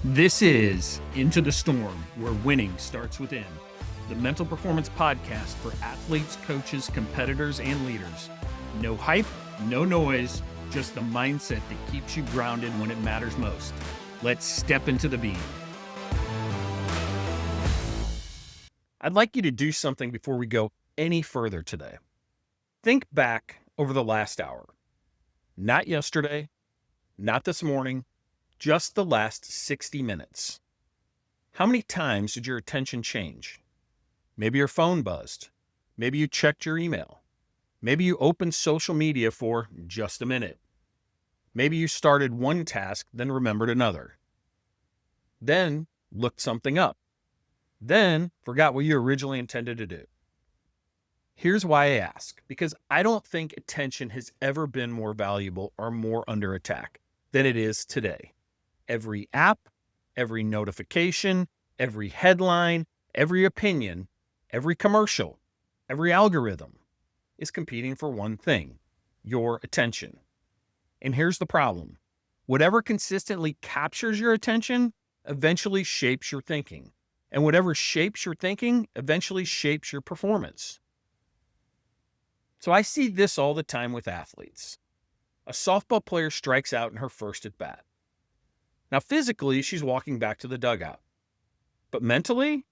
This is Into the Storm, where winning starts within. The Mental Performance Podcast for athletes, coaches, competitors, and leaders. No hype, no noise, just the mindset that keeps you grounded when it matters most. Let's step into the beam. I'd like you to do something before we go any further today. Think back over the last hour. Not yesterday, not this morning, just the last 60 minutes. How many times did your attention change? Maybe your phone buzzed. Maybe you checked your email. Maybe you opened social media for just a minute. Maybe you started one task, then remembered another. Then looked something up. Then forgot what you originally intended to do. Here's why I ask, because I don't think attention has ever been more valuable or more under attack than it is today. Every app, every notification, every headline, every opinion, every commercial, every algorithm is competing for one thing: your attention. And here's the problem. Whatever consistently captures your attention eventually shapes your thinking. And whatever shapes your thinking eventually shapes your performance. So I see this all the time with athletes. A softball player strikes out in her first at bat. Now, physically, she's walking back to the dugout. But mentally,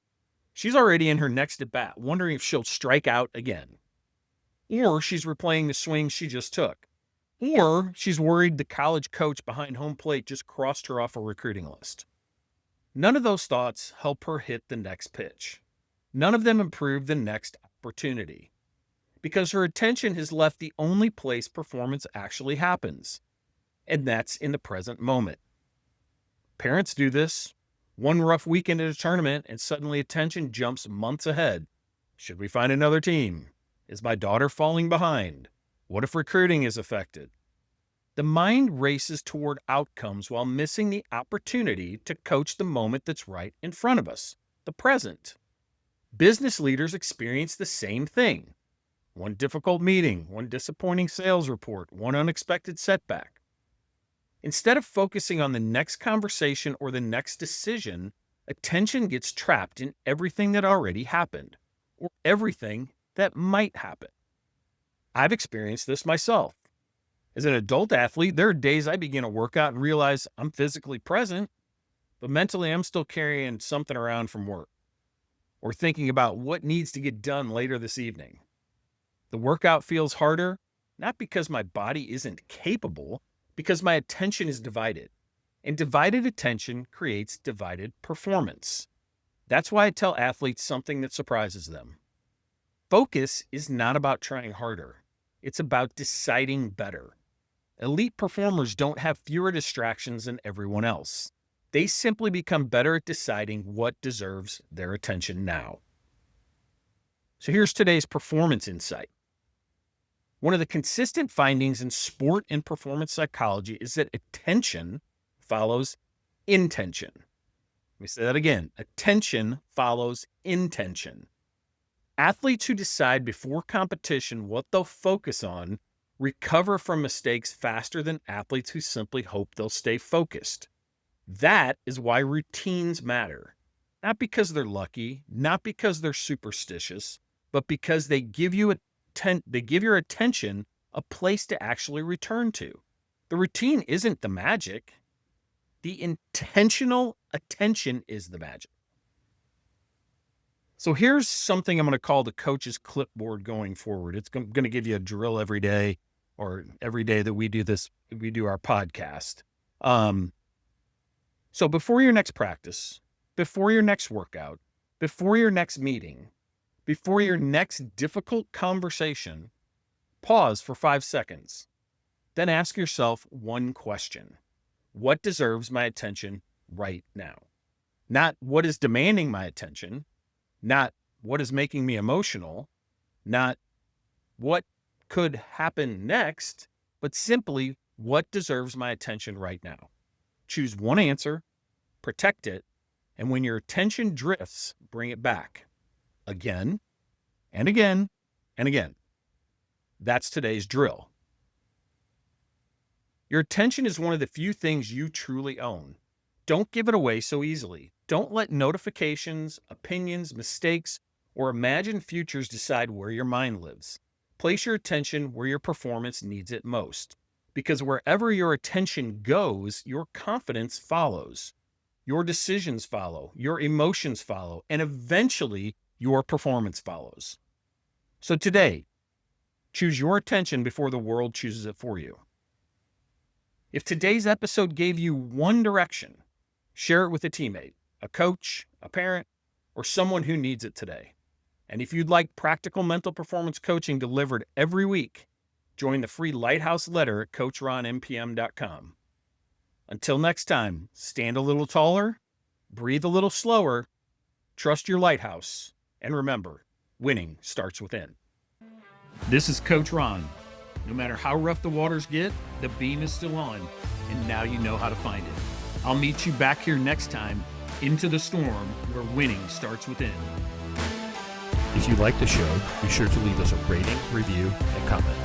she's already in her next at bat, wondering if she'll strike out again. Or she's replaying the swing she just took. Or she's worried the college coach behind home plate just crossed her off a recruiting list. None of those thoughts help her hit the next pitch. None of them improve the next opportunity. Because her attention has left the only place performance actually happens. And that's in the present moment. Parents do this. One rough weekend at a tournament and suddenly attention jumps months ahead. Should we find another team? Is my daughter falling behind? What if recruiting is affected? The mind races toward outcomes while missing the opportunity to coach the moment that's right in front of us, the present. Business leaders experience the same thing. One difficult meeting, one disappointing sales report, one unexpected setback. Instead of focusing on the next conversation or the next decision, attention gets trapped in everything that already happened or everything that might happen. I've experienced this myself. As an adult athlete, there are days I begin a workout and realize I'm physically present, but mentally I'm still carrying something around from work or thinking about what needs to get done later this evening. The workout feels harder, not because my body isn't capable, because my attention is divided. And divided attention creates divided performance. That's why I tell athletes something that surprises them. Focus is not about trying harder. It's about deciding better. Elite performers don't have fewer distractions than everyone else. They simply become better at deciding what deserves their attention now. So here's today's performance insight. One of the consistent findings in sport and performance psychology is that attention follows intention. Let me say that again. Attention follows intention. Athletes who decide before competition what they'll focus on recover from mistakes faster than athletes who simply hope they'll stay focused. That is why routines matter. Not because they're lucky, not because they're superstitious, but because they give your attention a place to actually return to. The routine isn't the magic. The intentional attention is the magic. So here's something I'm going to call the coach's clipboard going forward. It's going to give you a drill every day, or every day that we do our podcast. So before your next practice, before your next workout, before your next meeting, before your next difficult conversation, pause for 5 seconds. Then ask yourself one question. What deserves my attention right now? Not what is demanding my attention, not what is making me emotional, not what could happen next, but simply what deserves my attention right now. Choose one answer, protect it, and when your attention drifts, bring it back. Again, and again, and again. That's today's drill. Your attention is one of the few things you truly own. Don't give it away so easily. Don't let notifications, opinions, mistakes, or imagined futures decide where your mind lives. Place your attention where your performance needs it most. Because wherever your attention goes, your confidence follows. Your decisions follow, your emotions follow, and eventually your performance follows. So today, choose your attention before the world chooses it for you. If today's episode gave you one direction, share it with a teammate, a coach, a parent, or someone who needs it today. And if you'd like practical mental performance coaching delivered every week, join the free Lighthouse letter at CoachRonMPM.com. Until next time, stand a little taller, breathe a little slower, trust your lighthouse, and remember, winning starts within. This is Coach Ron. No matter how rough the waters get, the beam is still on, and now you know how to find it. I'll meet you back here next time, into the storm, where winning starts within. If you like the show, be sure to leave us a rating, review, and comment.